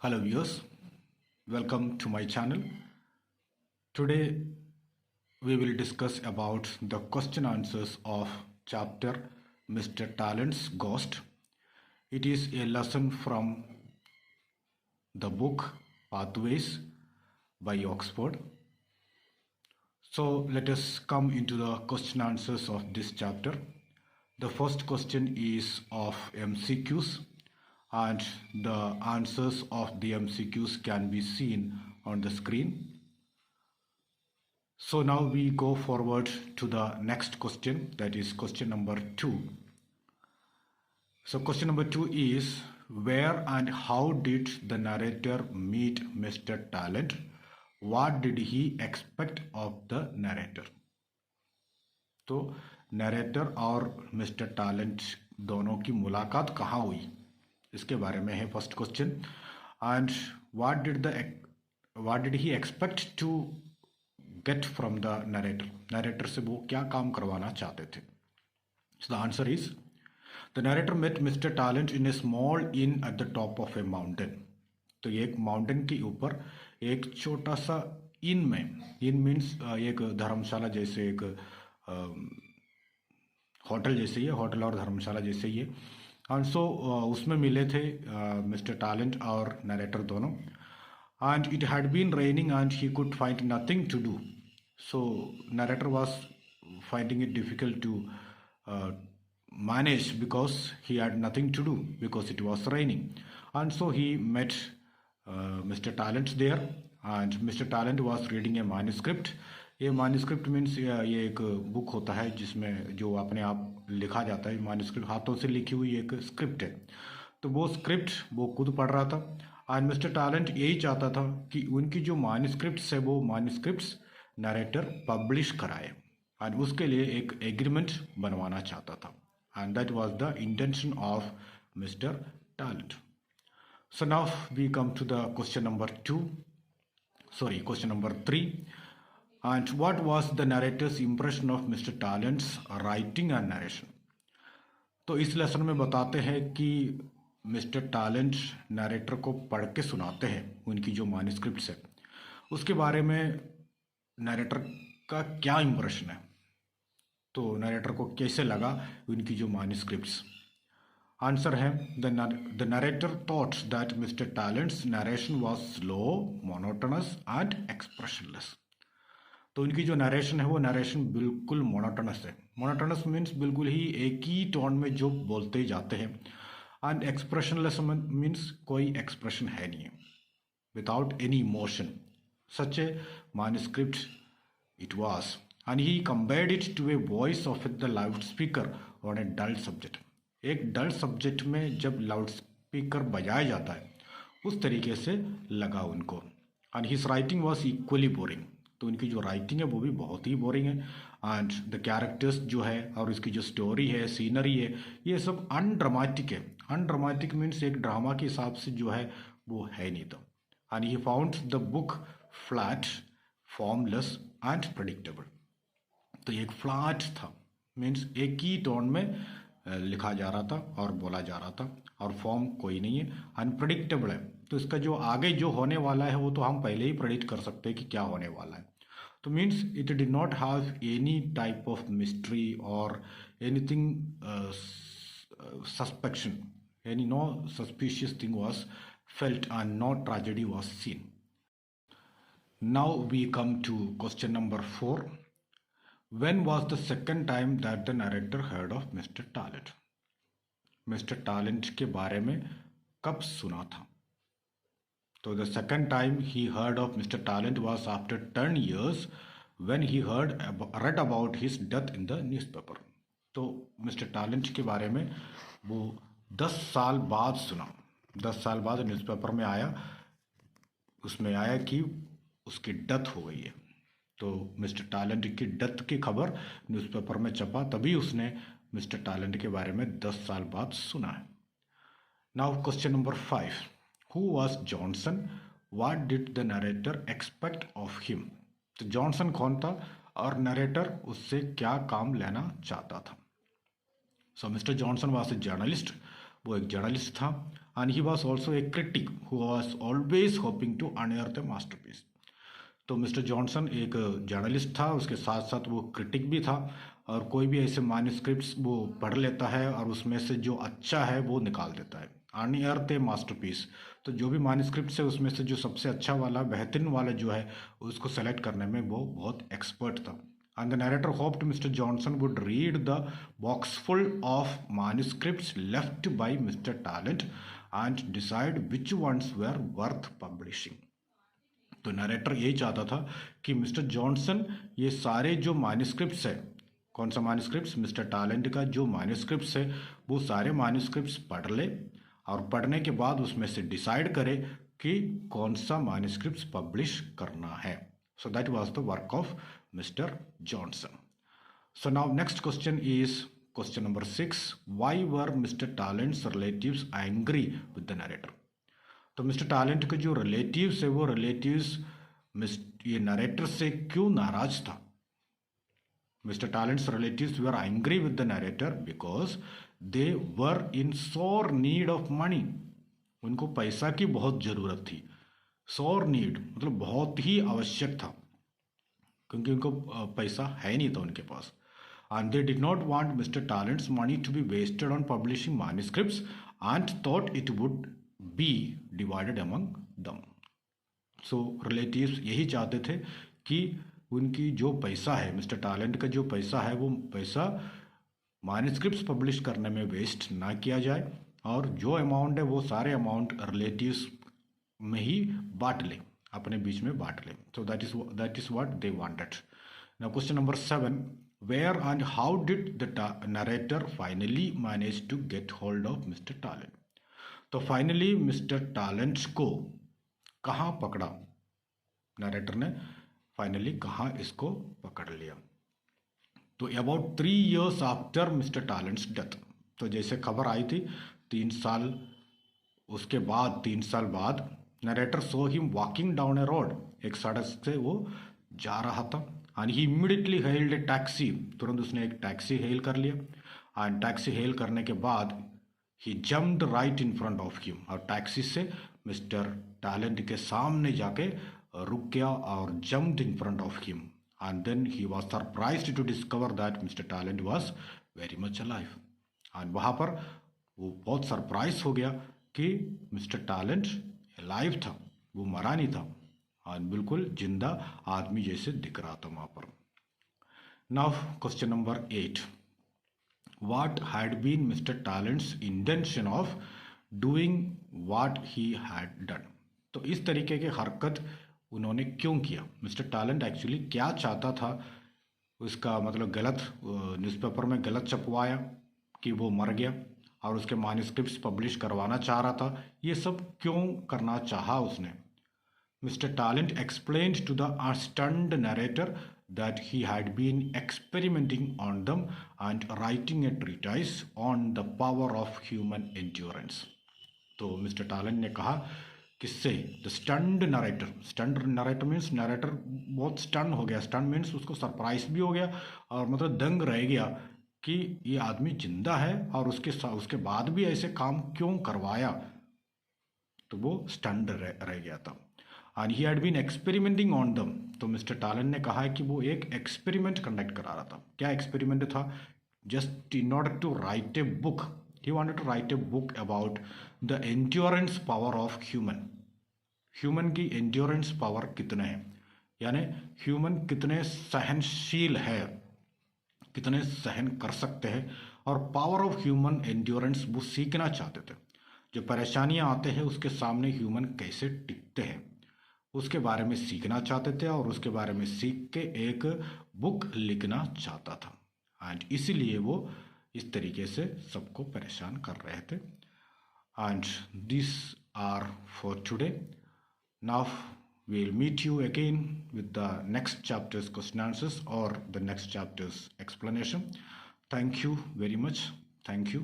Hello viewers, welcome to my channel. Today we will discuss about the question answers of chapter Mr. Talent's Ghost. It is a lesson from the book Pathways by Oxford. So let us come into the question answers of this chapter. The first question is of MCQs and the answers of the MCQs can be seen on the screen. So now we go forward to the next question, that is question number 2. So question number 2 is, where and how did the narrator meet Mr. Talent? What did he expect of the narrator? तो narrator और mister Talent दोनों की मुलाकात कहाँ हुई, इसके बारे में है first question. And what did he expect to get from the narrator. Narrator से वो क्या काम करवाना चाहते थे. So the answer is, the narrator met mister Talent in a small inn at the top of a mountain. तो ये एक माउंटेन के ऊपर एक छोटा सा इन में, इन मीन्स एक धर्मशाला जैसे, एक होटल जैसे ही है, होटल और धर्मशाला जैसे ही है. एंड सो उसमें मिले थे मिस्टर टैलेंट और नरेटर दोनों. And it had been raining and he could find nothing to do. So narrator was finding it difficult to manage because he had nothing to do because it was raining. And so he met Mr. Talent there, and Mr. Talent was reading a manuscript. ये manuscript means ये एक book होता है जिसमें जो अपने आप लिखा जाता है. manuscript हाथों से लिखी हुई एक स्क्रिप्ट है. तो वो स्क्रिप्ट वो खुद पढ़ रहा था. एंड मिस्टर टैलेंट यही चाहता था कि उनकी जो manuscripts है वो manuscripts नरेटर पब्लिश कराए, एंड उसके लिए एक एग्रीमेंट बनवाना चाहता था. And that was the intention of Mr. Talent. So now we come to the question number 3. And what was the narrator's impression of Mr. Talent's writing and narration? तो इस lesson में बताते हैं कि मिस्टर टैलेंट नरेटर को पढ़ के सुनाते हैं उनकी जो मैन्युस्क्रिप्ट्स है, उसके बारे में नरेटर का क्या इंप्रेशन है. तो नरेटर को कैसे लगा उनकी जो मैन्युस्क्रिप्ट्स. आंसर है, the narrator thought that mister talents narration was slow, monotonous and expressionless. तो उनकी जो नरेशन है वो नरेशन बिल्कुल मोनोटोनस है. मोनोटोनस मीन्स बिल्कुल ही एक ही टोन में जो बोलते जाते हैं. एंड एक्सप्रेशनलेस मीन्स कोई एक्सप्रेशन है नहीं है, without any emotion. Such A manuscript it was. And he compared it to a voice of the loudspeaker on a dull subject. एक डल सब्जेक्ट में जब लाउड स्पीकर बजाया जाता है उस तरीके से लगा उनको. And his writing was equally boring. तो उनकी जो राइटिंग है वो भी बहुत ही बोरिंग है. एंड द कैरेक्टर्स जो है और इसकी जो स्टोरी है, सीनरी है, ये सब अनड्रामेटिक है. अनड्रामेटिक मीन्स एक ड्रामा के हिसाब से जो है वो है नहीं. तो and he found the book flat, formless and predictable. तो एक फ्लैट था, मीन्स एक ही टोन में लिखा जा रहा था और बोला जा रहा था, और फॉर्म कोई नहीं है. अनप्रेडिक्टेबल है, तो इसका जो आगे जो होने वाला है वो तो हम पहले ही प्रेडिक्ट कर सकते हैं कि क्या होने वाला है. तो means it did not have any type of mystery और anything suspection. Any no suspicious thing was felt and no tragedy was seen. Now we come to question number 4. When was the second time that the narrator heard of Mr. Talent? Mr. Talent के बारे में कब सुना था. तो the second time he heard of Mr. Talent was after 10 years when he read about his death in the newspaper. तो Mr. Talent के बारे में वो 10 साल बाद सुना. 10 साल बाद न्यूज़पेपर में आया, उसमें आया कि उसकी डेथ हो गई है. तो मिस्टर टैलेंट की डेथ की खबर न्यूज़पेपर में छपा, तभी उसने मिस्टर टैलेंट के बारे में 10 साल बाद सुना है. Now question number 5. Who was Johnson? What did the narrator expect of him? तो जॉनसन कौन था और नरेटर उससे क्या काम लेना चाहता था. So mister Johnson was a journalist वो एक जर्नलिस्ट था and he was also a critic who was always hoping to unearth a masterpiece. तो मिस्टर जॉनसन एक जर्नलिस्ट था, उसके साथ साथ वो क्रिटिक भी था, और कोई भी ऐसे मैन्युस्क्रिप्ट्स वो पढ़ लेता है और उसमें से जो अच्छा है वो निकाल देता है। अनअर्थ ए मास्टरपीस, तो जो भी मैन्युस्क्रिप्ट्स है उसमें से जो सबसे अच्छा वाला, बेहतरीन वाला जो है, उसको सेलेक्ट करने में वो बहुत एक्सपर्ट था। And the narrator hoped Mr. Johnson would read the box full of manuscripts left by Mr. Talent and decide which ones were worth publishing. तो नरेटर यही चाहता था कि मिस्टर जॉनसन ये सारे जो मैन्युस्क्रिप्ट्स है, कौन सा मैन्युस्क्रिप्ट्स, मिस्टर टैलेंट का जो मैन्युस्क्रिप्ट्स है, वो सारे मैन्युस्क्रिप्ट्स पढ़ ले और पढ़ने के बाद उसमें से डिसाइड करे कि कौन सा मैन्युस्क्रिप्ट्स पब्लिश करना है। So that was the work of mister Johnson. So now next question is question number 6, why were mister Talent's relatives angry with the narrator. तो मिस्टर टैलेंट के जो रिलेटिव्स है, वो रिलेटिव्स ये नरेटर से क्यों नाराज था। Mister Talent's relatives were angry with the narrator because they were in sore need of money. उनको पैसा की बहुत जरूरत थी। सोर नीड मतलब बहुत ही आवश्यक था, क्योंकि उनको पैसा है नहीं था उनके पास। And they did not want Mr. Talent's money to be wasted on publishing manuscripts and thought it would be divided among them. So relatives यही चाहते थे कि उनकी जो पैसा है, मिस्टर टैलेंट का जो पैसा है, वो पैसा मैन्युस्क्रिप्ट्स पब्लिश करने में वेस्ट ना किया जाए, और जो अमाउंट है वो सारे अमाउंट रिलेटिव्स में ही बांट ले, अपने बीच में बांट ले। So that is what they wanted. Now question number 7, where and how did the narrator finally manage to get hold of Mr. Talent? तो फाइनली मिस्टर टैलेंट को कहाँ पकड़ा, नरेटर ने फाइनली कहाँ इसको पकड़ लिया। तो about 3 years after mister talents death, तो जैसे खबर आई थी 3 साल उसके बाद, 3 साल बाद narrator saw him walking down ए रोड, एक सड़क से वो जा रहा था, and he immediately held A taxi, तुरंत उसने एक टैक्सी हेल कर लिया, एंड टैक्सी हेल करने के बाद he jumped right in front of him, और टैक्सी से मिस्टर टैलेंट के सामने जाके रुक गया और jumped in front of him, and then he was surprised to discover that mister Talent was very much alive. And वहाँ पर वो बहुत सरप्राइज हो गया कि मिस्टर टैलेंट अलाइव था, वो मरा नहीं था, और बिल्कुल जिंदा आदमी जैसे दिख रहा था वहाँ पर। Now question number 8, what had been Mr. Talent's intention of doing what he had done? तो इस तरीके की हरकत उन्होंने क्यों किया, मिस्टर टैलेंट एक्चुअली क्या चाहता था, उसका मतलब गलत न्यूज़पेपर में गलत छपवाया कि वो मर गया, और उसके मैन्युस्क्रिप्ट्स पब्लिश करवाना चाह रहा था, ये सब क्यों करना चाहा उसने। Mr. Talent explained to the stunned narrator that he had been experimenting on them and writing a treatise on the power of human endurance. तो मिस्टर टैलेंट ने कहा किससे, the stunned narrator, stunned narrator means narrator बहुत stun हो गया, stun means उसको surprise भी हो गया और मतलब दंग रह गया कि ये आदमी जिंदा है और उसके बाद भी ऐसे काम क्यों करवाया, तो वो स्टन्ड रह गया था। And he had been experimenting on them, तो मिस्टर टैलेंट ने कहा है कि वो एक एक्सपेरिमेंट कंडक्ट करा रहा था। क्या एक्सपेरिमेंट था, just in order to write a book, he wanted to write a book about the endurance power of human की एंड्योरेंस पावर कितने हैं, यानी ह्यूमन कितने सहनशील है, कितने सहन कर सकते हैं, और पावर ऑफ ह्यूमन एंड्योरेंस वो सीखना चाहते थे। जो परेशानियां आते हैं उसके सामने ह्यूमन कैसे टिकते हैं उसके बारे में सीखना चाहते थे, और उसके बारे में सीख के एक बुक लिखना चाहता था, एंड इसीलिए वो इस तरीके से सबको परेशान कर रहे थे। And this are for today. Now we'll meet you again with the next chapter's question answers or the next chapter's explanation. Thank you very much. Thank you.